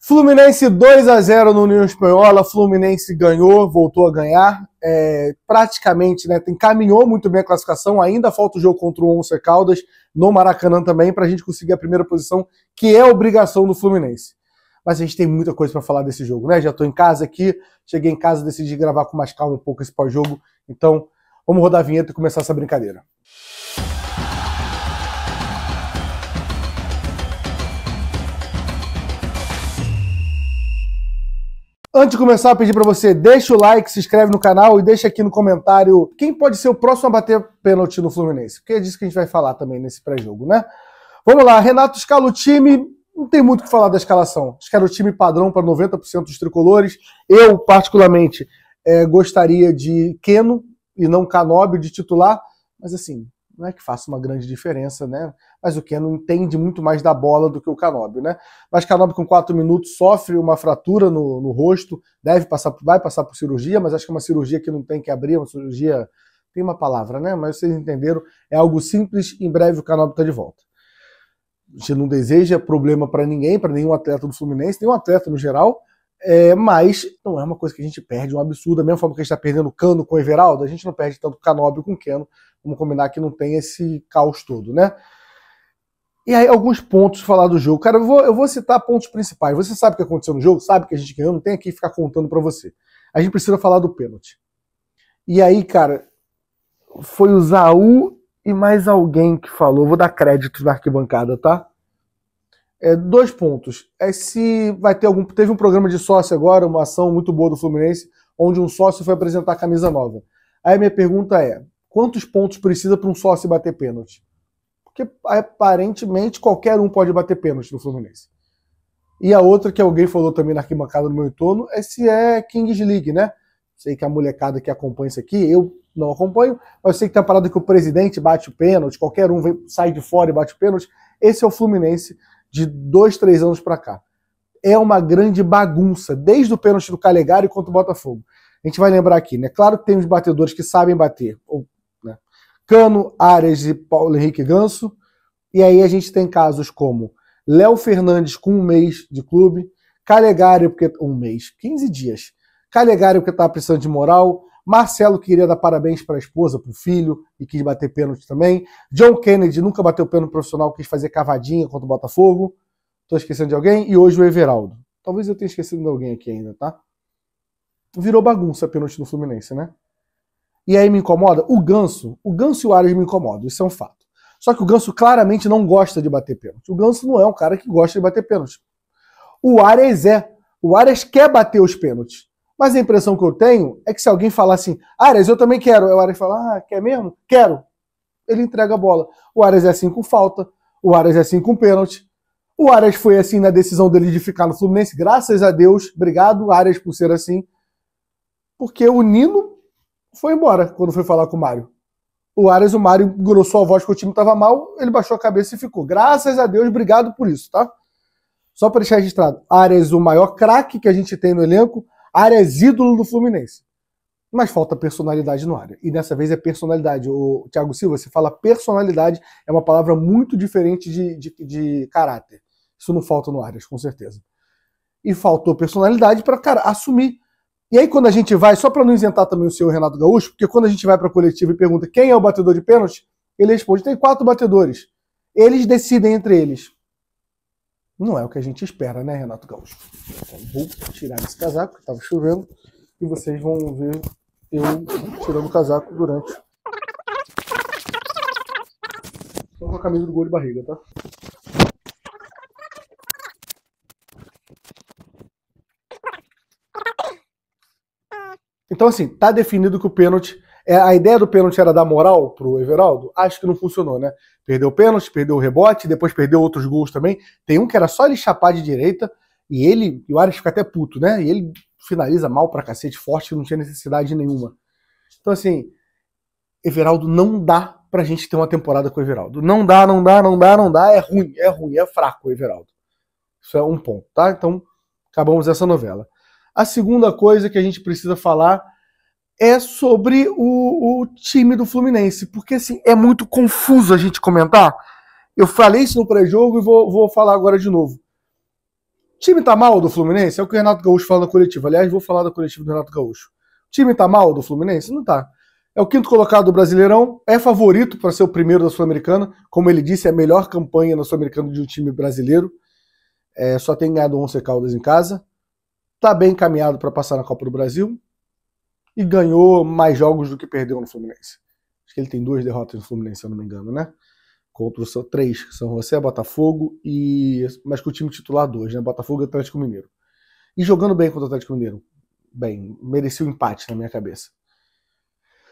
Fluminense 2-0 no União Espanhola, Fluminense ganhou, voltou a ganhar, praticamente, né, encaminhou muito bem a classificação, ainda falta o jogo contra o Once Caldas, no Maracanã também, para a gente conseguir a primeira posição, que é a obrigação do Fluminense. Mas a gente tem muita coisa para falar desse jogo, né? Já estou em casa aqui, cheguei em casa, decidi gravar com mais calma um pouco esse pós-jogo, então vamos rodar a vinheta e começar essa brincadeira. Antes de começar, eu pedi para você, deixa o like, se inscreve no canal e deixa aqui no comentário quem pode ser o próximo a bater pênalti no Fluminense. Porque é disso que a gente vai falar também nesse pré-jogo, né? Vamos lá, Renato escala o time, não tem muito o que falar da escalação. Acho que era o time padrão para 90% dos tricolores. Eu, particularmente, gostaria de Keno e não Canóbio de titular, mas assim, não é que faça uma grande diferença, né? Mas o Keno entende muito mais da bola do que o Canóbio, né? Mas Canóbio com 4 minutos sofre uma fratura no rosto, vai passar por cirurgia, mas acho que é uma cirurgia que não tem que abrir, uma cirurgia, tem uma palavra, né? Mas vocês entenderam, é algo simples, em breve o Canóbio está de volta. A gente não deseja problema para ninguém, para nenhum atleta do Fluminense, nenhum atleta no geral, mas não é uma coisa que a gente perde, um absurdo. Da mesma forma que a gente está perdendo o Cano com o Everaldo, a gente não perde tanto o Canóbio com o Keno. Vamos combinar que não tem esse caos todo, né? E aí, alguns pontos falar do jogo. Cara, eu vou citar pontos principais. Você sabe o que aconteceu no jogo? Sabe que a gente ganhou? Não tem aqui que ficar contando pra você. A gente precisa falar do pênalti. E aí, cara, foi o Zaú e mais alguém que falou. Vou dar crédito na arquibancada, tá? 2 pontos. Se vai ter teve um programa de sócio agora, uma ação muito boa do Fluminense, onde um sócio foi apresentar a camisa nova. Aí minha pergunta é, quantos pontos precisa para um sócio bater pênalti? Porque aparentemente qualquer um pode bater pênalti no Fluminense. E a outra que alguém falou também na arquibancada no meu entorno se é Kings League, né? Sei que a molecada que acompanha isso aqui, eu não acompanho, mas eu sei que tem a parada que o presidente bate o pênalti, qualquer um sai de fora e bate o pênalti. Esse é o Fluminense de 2, 3 anos para cá. É uma grande bagunça, desde o pênalti do Calegari contra o Botafogo. A gente vai lembrar aqui, né? Claro que tem os batedores que sabem bater, Cano, Arias e Paulo Henrique Ganso. E aí a gente tem casos como Léo Fernandes com 1 mês de clube, Calegari, porque 1 mês, 15 dias. Calegari, porque estava precisando de moral. Marcelo queria dar parabéns para a esposa, para o filho, e quis bater pênalti também. John Kennedy nunca bateu pênalti profissional, quis fazer cavadinha contra o Botafogo. Estou esquecendo de alguém. E hoje o Everaldo. Talvez eu tenha esquecido de alguém aqui ainda, tá? Virou bagunça pênalti no Fluminense, né? E aí me incomoda? O Ganso e o Arias me incomodam, isso é um fato. Só que o Ganso claramente não gosta de bater pênalti. O Ganso não é um cara que gosta de bater pênalti. O Arias O Arias quer bater os pênaltis. Mas a impressão que eu tenho é que se alguém falar assim, Arias, eu também quero. Aí o Arias fala, quer mesmo? Quero. Ele entrega a bola. O Arias é assim com falta. O Arias é assim com pênalti. O Arias foi assim na decisão dele de ficar no Fluminense. Graças a Deus. Obrigado, Arias, por ser assim. Porque o Nino foi embora quando foi falar com o Mário. O Mário engrossou a voz que o time estava mal, ele baixou a cabeça e ficou. Graças a Deus, obrigado por isso, tá? Só para deixar registrado. Arias, o maior craque que a gente tem no elenco, Arias, ídolo do Fluminense. Mas falta personalidade no Arias. E dessa vez é personalidade. O Thiago Silva, você fala personalidade, é uma palavra muito diferente de caráter. Isso não falta no Arias, com certeza. E faltou personalidade para, cara, assumir. E aí quando a gente vai, só para não isentar também o senhor Renato Gaúcho, porque quando a gente vai para a coletiva e pergunta quem é o batedor de pênalti, ele responde, tem 4 batedores. Eles decidem entre eles. Não é o que a gente espera, né, Renato Gaúcho? Então, vou tirar esse casaco, que estava chovendo, e vocês vão ver eu tirando o casaco durante. Estou com a camisa do Gol de Barriga, tá? Então, assim, tá definido que o pênalti... A ideia do pênalti era dar moral pro Everaldo? Acho que não funcionou, né? Perdeu o pênalti, perdeu o rebote, depois perdeu outros gols também. Tem um que era só ele chapar de direita, e o Arias fica até puto, né? E ele finaliza mal pra cacete, forte, não tinha necessidade nenhuma. Então, assim, Everaldo não dá pra gente ter uma temporada com o Everaldo. Não dá. É ruim, é fraco o Everaldo. Isso é um ponto, tá? Então, acabamos essa novela. A segunda coisa que a gente precisa falar é sobre o time do Fluminense, porque assim, é muito confuso a gente comentar. Eu falei isso no pré-jogo e vou falar agora de novo. O time tá mal do Fluminense? É o que o Renato Gaúcho fala na coletiva. Aliás, vou falar da coletiva do Renato Gaúcho. O time tá mal do Fluminense? Não tá. É o quinto colocado do Brasileirão, é favorito para ser o primeiro da Sul-Americana. Como ele disse, é a melhor campanha na Sul-Americana de um time brasileiro. Só tem ganhado o Once Caldas em casa. Tá bem encaminhado para passar na Copa do Brasil. E ganhou mais jogos do que perdeu no Fluminense. Acho que ele tem 2 derrotas no Fluminense, se eu não me engano, né? Contra o 3, São José, Botafogo, mas com o time titular 2, né? Botafogo e Atlético Mineiro. E jogando bem contra o Atlético Mineiro. Bem, merecia um empate na minha cabeça.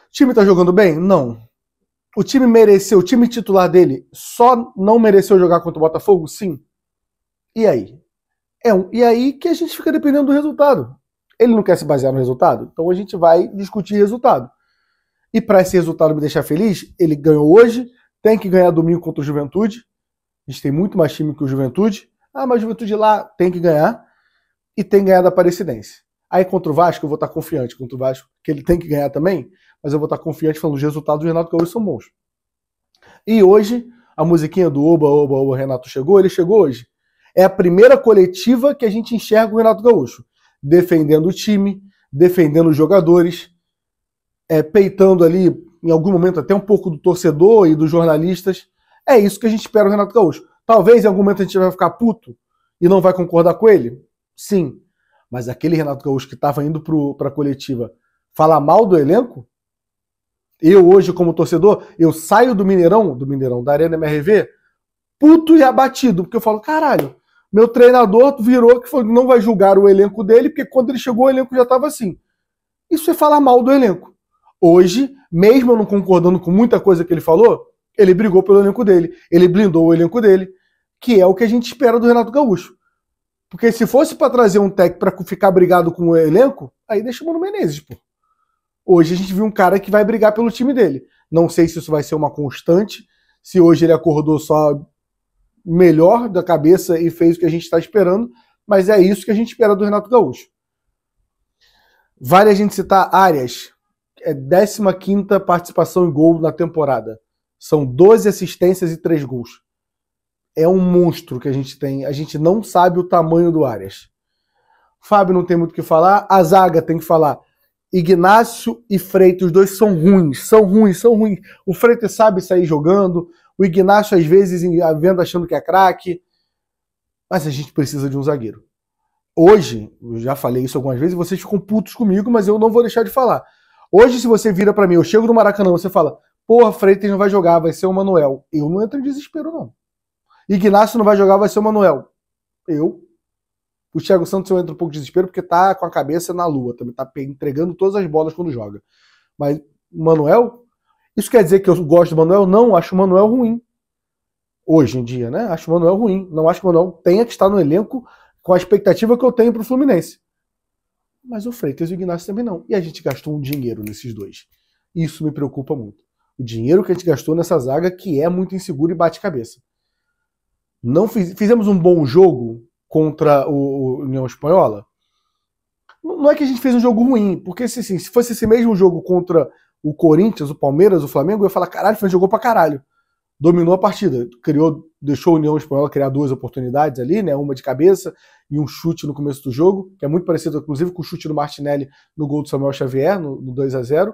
O time tá jogando bem? Não. O time mereceu, o time titular dele só não mereceu jogar contra o Botafogo? Sim. E aí? E aí que a gente fica dependendo do resultado. Ele não quer se basear no resultado? Então a gente vai discutir resultado. E para esse resultado me deixar feliz, ele ganhou hoje, tem que ganhar domingo contra o Juventude. A gente tem muito mais time que o Juventude. Mas o Juventude lá tem que ganhar. E tem que ganhar da Aparecidense. Aí contra o Vasco eu vou estar confiante. Contra o Vasco, que ele tem que ganhar também. Mas eu vou estar confiante falando os resultados do Renato Gaúcho são bons. E hoje, a musiquinha do Oba, Oba, Oba, Renato chegou. Ele chegou hoje. É a primeira coletiva que a gente enxerga o Renato Gaúcho. Defendendo o time, defendendo os jogadores, peitando ali, em algum momento, até um pouco do torcedor e dos jornalistas. É isso que a gente espera do Renato Gaúcho. Talvez em algum momento a gente vai ficar puto e não vai concordar com ele? Sim. Mas aquele Renato Gaúcho que estava indo para a coletiva falar mal do elenco, eu hoje como torcedor, eu saio do Mineirão, da Arena MRV, puto e abatido, porque eu falo, caralho, meu treinador virou que falou que não vai julgar o elenco dele, porque quando ele chegou o elenco já estava assim. Isso é falar mal do elenco. Hoje, mesmo eu não concordando com muita coisa que ele falou, ele brigou pelo elenco dele, ele blindou o elenco dele, que é o que a gente espera do Renato Gaúcho. Porque se fosse para trazer um técnico para ficar brigado com o elenco, aí deixa o Mano Menezes, pô. Hoje a gente viu um cara que vai brigar pelo time dele. Não sei se isso vai ser uma constante, se hoje ele acordou só melhor da cabeça e fez o que a gente está esperando, mas é isso que a gente espera do Renato Gaúcho. Vale a gente citar Arias, 15ª participação em gol na temporada. São 12 assistências e 3 gols. É um monstro que a gente tem. A gente não sabe o tamanho do Arias. Fábio não tem muito o que falar. A zaga tem que falar. Ignacio e Freitas, os dois são ruins. O Freitas sabe sair jogando. O Ignacio, às vezes, vendo achando que é craque. Mas a gente precisa de um zagueiro. Hoje, eu já falei isso algumas vezes, e vocês ficam putos comigo, mas eu não vou deixar de falar. Hoje, se você vira pra mim, eu chego no Maracanã, você fala, porra, Freitas não vai jogar, vai ser o Manuel. Eu não entro em desespero, não. Ignacio não vai jogar, vai ser o Manuel. O Thiago Santos eu entro um pouco de desespero, porque tá com a cabeça na lua, também tá entregando todas as bolas quando joga. Mas o Manuel, isso quer dizer que eu gosto do Manuel? Não, acho o Manuel ruim. Hoje em dia, né? Acho o Manuel ruim. Não acho que o Manuel tenha que estar no elenco com a expectativa que eu tenho pro Fluminense. Mas o Freitas e o Ignacio também não. E a gente gastou um dinheiro nesses dois. Isso me preocupa muito. O dinheiro que a gente gastou nessa zaga, que é muito inseguro e bate cabeça. Não fizemos um bom jogo contra o União Espanhola? Não é que a gente fez um jogo ruim, porque se fosse esse mesmo jogo contra o Corinthians, o Palmeiras, o Flamengo, eu ia falar, caralho, foi um jogo pra caralho. Dominou a partida, deixou a União Espanhola criar 2 oportunidades ali, né? Uma de cabeça e um chute no começo do jogo, que é muito parecido, inclusive, com o chute do Martinelli no gol do Samuel Xavier, no 2-0.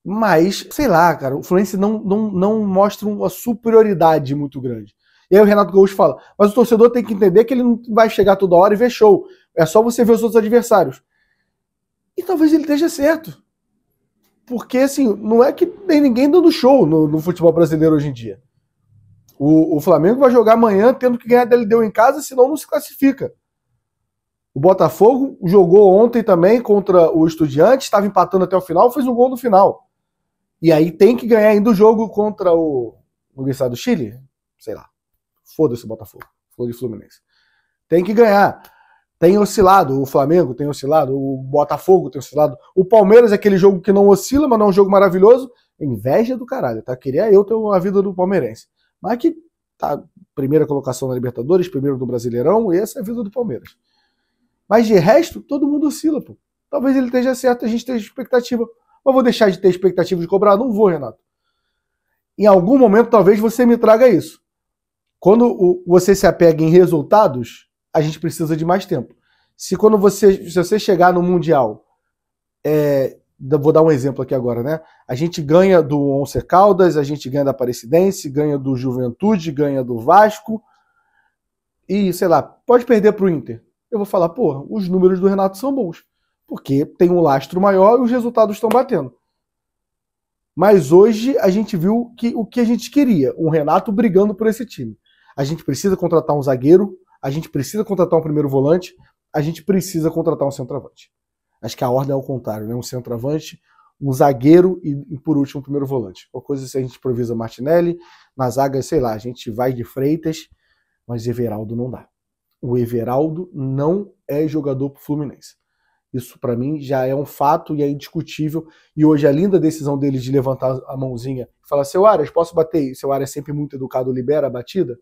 Mas, sei lá, cara, o Fluminense não mostra uma superioridade muito grande. E aí o Renato Gaúcho fala, mas o torcedor tem que entender que ele não vai chegar toda hora e ver show. É só você ver os outros adversários. E talvez ele esteja certo. Porque, assim, não é que tem ninguém dando show no futebol brasileiro hoje em dia. O Flamengo vai jogar amanhã tendo que ganhar da LDU em casa, senão não se classifica. O Botafogo jogou ontem também contra o Estudiantes, estava empatando até o final, fez um gol no final. E aí tem que ganhar ainda o jogo contra o Universidade do Chile? Sei lá. Foda-se o Botafogo. Foda-se o Fluminense. Tem que ganhar. Tem oscilado. O Flamengo tem oscilado. O Botafogo tem oscilado. O Palmeiras é aquele jogo que não oscila, mas não é um jogo maravilhoso. Inveja do caralho, tá? Queria eu ter a vida do palmeirense. Mas que tá primeira colocação na Libertadores, primeiro do Brasileirão, e essa é a vida do Palmeiras. Mas de resto, todo mundo oscila, pô. Talvez ele esteja certo, a gente tenha expectativa. Mas vou deixar de ter expectativa de cobrar? Não vou, Renato. Em algum momento, talvez você me traga isso. Quando você se apega em resultados, a gente precisa de mais tempo. Se você chegar no Mundial, vou dar um exemplo aqui agora, né? A gente ganha do Once Caldas, a gente ganha da Aparecidense, ganha do Juventude, ganha do Vasco e, sei lá, pode perder para o Inter. Eu vou falar, pô, os números do Renato são bons, porque tem um lastro maior e os resultados estão batendo. Mas hoje a gente viu o que a gente queria, um Renato brigando por esse time. A gente precisa contratar um zagueiro, a gente precisa contratar um primeiro volante, a gente precisa contratar um centroavante. Acho que a ordem é ao contrário, né? Um centroavante, um zagueiro e por último, um primeiro volante. Qualquer coisa se a gente improvisa Martinelli, na zaga, sei lá, a gente vai de Freitas, mas Everaldo não dá. O Everaldo não é jogador pro Fluminense. Isso para mim já é um fato e é indiscutível. E hoje a linda decisão dele de levantar a mãozinha e falar, seu Arias, posso bater? E seu Arias é sempre muito educado, libera a batida.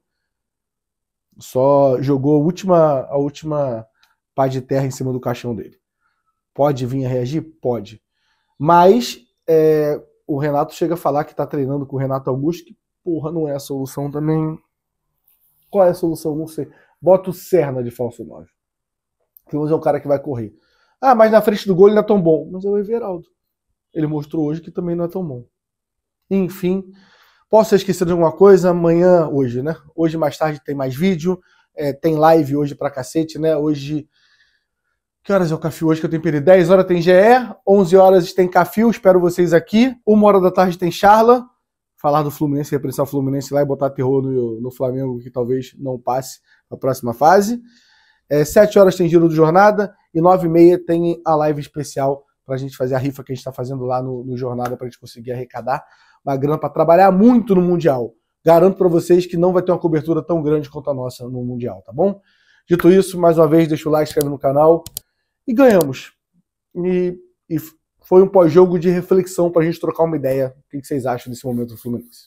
Só jogou a última pá de terra em cima do caixão dele. Pode vir a reagir? Pode. Mas o Renato chega a falar que tá treinando com o Renato Augusto, que porra, não é a solução também. Qual é a solução? Não sei. Bota o Serna de falso 9. Que hoje é o cara que vai correr. Ah, mas na frente do gol ele não é tão bom. Mas é o Everaldo. Ele mostrou hoje que também não é tão bom. Enfim, posso ter esquecido de alguma coisa? Amanhã, hoje, né? Hoje mais tarde tem mais vídeo. Tem live hoje pra cacete, né? Hoje... Que horas é o Café hoje que eu tenho perdido? 10 horas tem GE, 11 horas tem Café, espero vocês aqui. 1 hora da tarde tem Charla. Falar do Fluminense, representar o Fluminense lá e botar terror no Flamengo, que talvez não passe a próxima fase. 7 horas tem Giro do Jornada e 9h30 tem a live especial pra gente fazer a rifa que a gente tá fazendo lá no Jornada pra gente conseguir arrecadar uma grana pra trabalhar muito no Mundial. Garanto pra vocês que não vai ter uma cobertura tão grande quanto a nossa no Mundial, tá bom? Dito isso, mais uma vez, deixa o like, inscreve no canal e ganhamos. E foi um pós-jogo de reflexão pra gente trocar uma ideia. O que vocês acham desse momento do Fluminense?